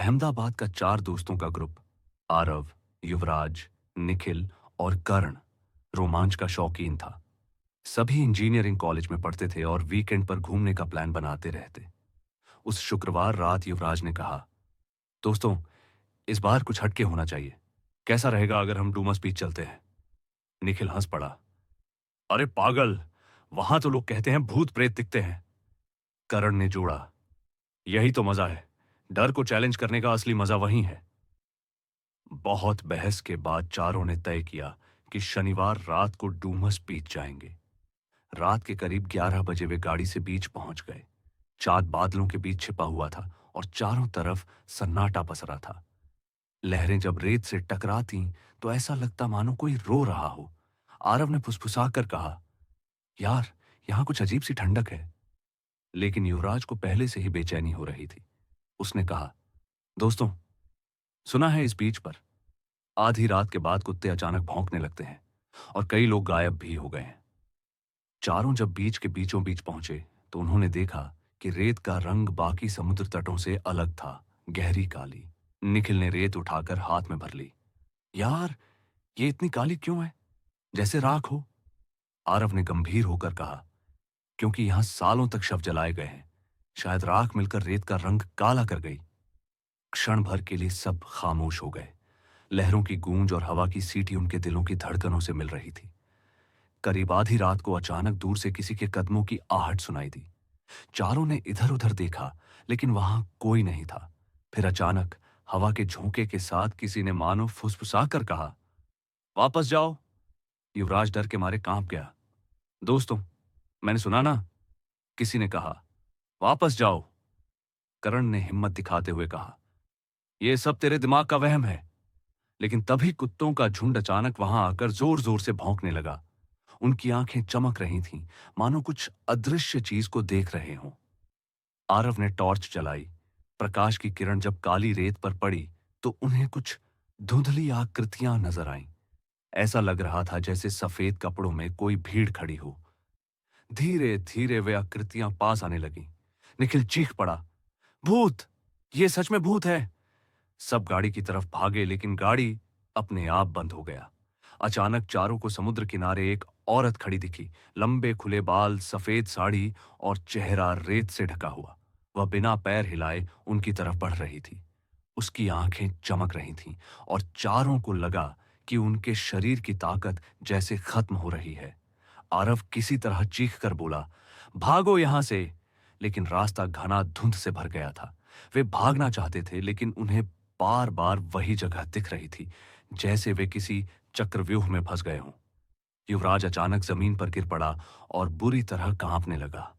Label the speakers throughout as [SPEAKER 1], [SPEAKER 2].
[SPEAKER 1] अहमदाबाद का 4 दोस्तों का ग्रुप आरव, युवराज, निखिल और कर्ण रोमांच का शौकीन था। सभी इंजीनियरिंग कॉलेज में पढ़ते थे और वीकेंड पर घूमने का प्लान बनाते रहते। उस शुक्रवार रात युवराज ने कहा, दोस्तों, इस बार कुछ हटके होना चाहिए। कैसा रहेगा अगर हम डूमस बीच चलते हैं? निखिल हंस पड़ा। अरे पागल, वहां तो लोग कहते हैं भूत प्रेत दिखते हैं। करण ने जोड़ा, यही तो मजा है। डर को चैलेंज करने का असली मजा वही है। बहुत बहस के बाद चारों ने तय किया कि शनिवार रात को डूमस बीच जाएंगे। रात के करीब 11 बजे वे गाड़ी से बीच पहुंच गए। चांद बादलों के बीच छिपा हुआ था और चारों तरफ सन्नाटा पसरा था। लहरें जब रेत से टकराती तो ऐसा लगता मानो कोई रो रहा हो। आरव ने फुसफुसाकर कहा, यार, यहां कुछ अजीब सी ठंडक है। लेकिन युवराज को पहले से ही बेचैनी हो रही थी। उसने कहा, दोस्तों, सुना है इस बीच पर आधी रात के बाद कुत्ते अचानक भौंकने लगते हैं और कई लोग गायब भी हो गए हैं। चारों जब बीच के बीचों बीच पहुंचे तो उन्होंने देखा कि रेत का रंग बाकी समुद्र तटों से अलग था, गहरी काली। निखिल ने रेत उठाकर हाथ में भर ली। यार, ये इतनी काली क्यों है, जैसे राख हो? आरव ने गंभीर होकर कहा, क्योंकि यहां सालों तक शव जलाए गए हैं। शायद राख मिलकर रेत का रंग काला कर गई। क्षण भर के लिए सब खामोश हो गए। लहरों की गूंज और हवा की सीटी उनके दिलों की धड़कनों से मिल रही थी। करीब आधी रात को अचानक दूर से किसी के कदमों की आहट सुनाई दी। चारों ने इधर उधर देखा, लेकिन वहां कोई नहीं था। फिर अचानक हवा के झोंके के साथ किसी ने मानो फुसफुसाकर कहा, वापस जाओ। युवराज डर के मारे कांप गया। दोस्तों, मैंने सुना ना, किसी ने कहा, वापस जाओ। करण ने हिम्मत दिखाते हुए कहा, यह सब तेरे दिमाग का वहम है। लेकिन तभी कुत्तों का झुंड अचानक वहां आकर जोर जोर से भौंकने लगा। उनकी आंखें चमक रही थीं, मानो कुछ अदृश्य चीज को देख रहे हों। आरव ने टॉर्च जलाई। प्रकाश की किरण जब काली रेत पर पड़ी तो उन्हें कुछ धुंधली आकृतियां नजर आईं। ऐसा लग रहा था जैसे सफेद कपड़ों में कोई भीड़ खड़ी हो। धीरे धीरे वे आकृतियां पास आने लगीं। निखिल चीख पड़ा, भूत! ये सच में भूत है। सब गाड़ी की तरफ भागे, लेकिन गाड़ी अपने आप बंद हो गया। अचानक चारों को समुद्र किनारे एक औरत खड़ी दिखी। लंबे खुले बाल, सफेद साड़ी और चेहरा रेत से ढका हुआ। वह बिना पैर हिलाए उनकी तरफ बढ़ रही थी। उसकी आंखें चमक रही थीं और चारों को लगा कि उनके शरीर की ताकत जैसे खत्म हो रही है। आरव किसी तरह चीख कर बोला, भागो यहां से। लेकिन रास्ता घना धुंध से भर गया था। वे भागना चाहते थे, लेकिन उन्हें बार बार वही जगह दिख रही थी, जैसे वे किसी चक्रव्यूह में फंस गए हों। युवराज अचानक जमीन पर गिर पड़ा और बुरी तरह कांपने लगा।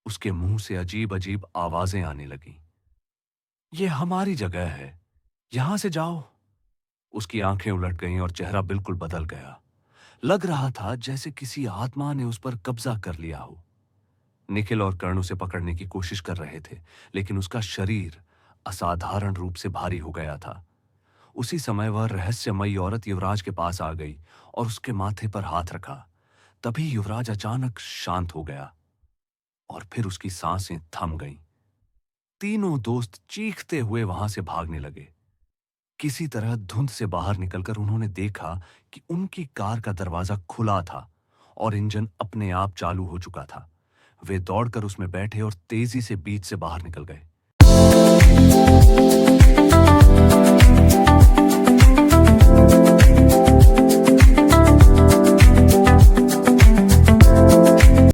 [SPEAKER 1] उसके मुंह से अजीब अजीब आवाजें आने लगीं। ये हमारी जगह है, यहां से जाओ। उसकी आंखें उलट गईं और चेहरा बिल्कुल बदल गया। लग रहा था जैसे किसी आत्मा ने उस पर कब्जा कर लिया हो। निखिल और कर्ण उसे पकड़ने की कोशिश कर रहे थे, लेकिन उसका शरीर असाधारण रूप से भारी हो गया था। उसी समय वह रहस्यमयी औरत युवराज के पास आ गई और उसके माथे पर हाथ रखा। तभी युवराज अचानक शांत हो गया और फिर उसकी सांसें थम गईं। तीनों दोस्त चीखते हुए वहां से भागने लगे। किसी तरह धुंध से बाहर निकलकर उन्होंने देखा कि उनकी कार का दरवाजा खुला था और इंजन अपने आप चालू हो चुका था। वे दौड़कर उसमें बैठे और तेजी से बीच से बाहर निकल गए।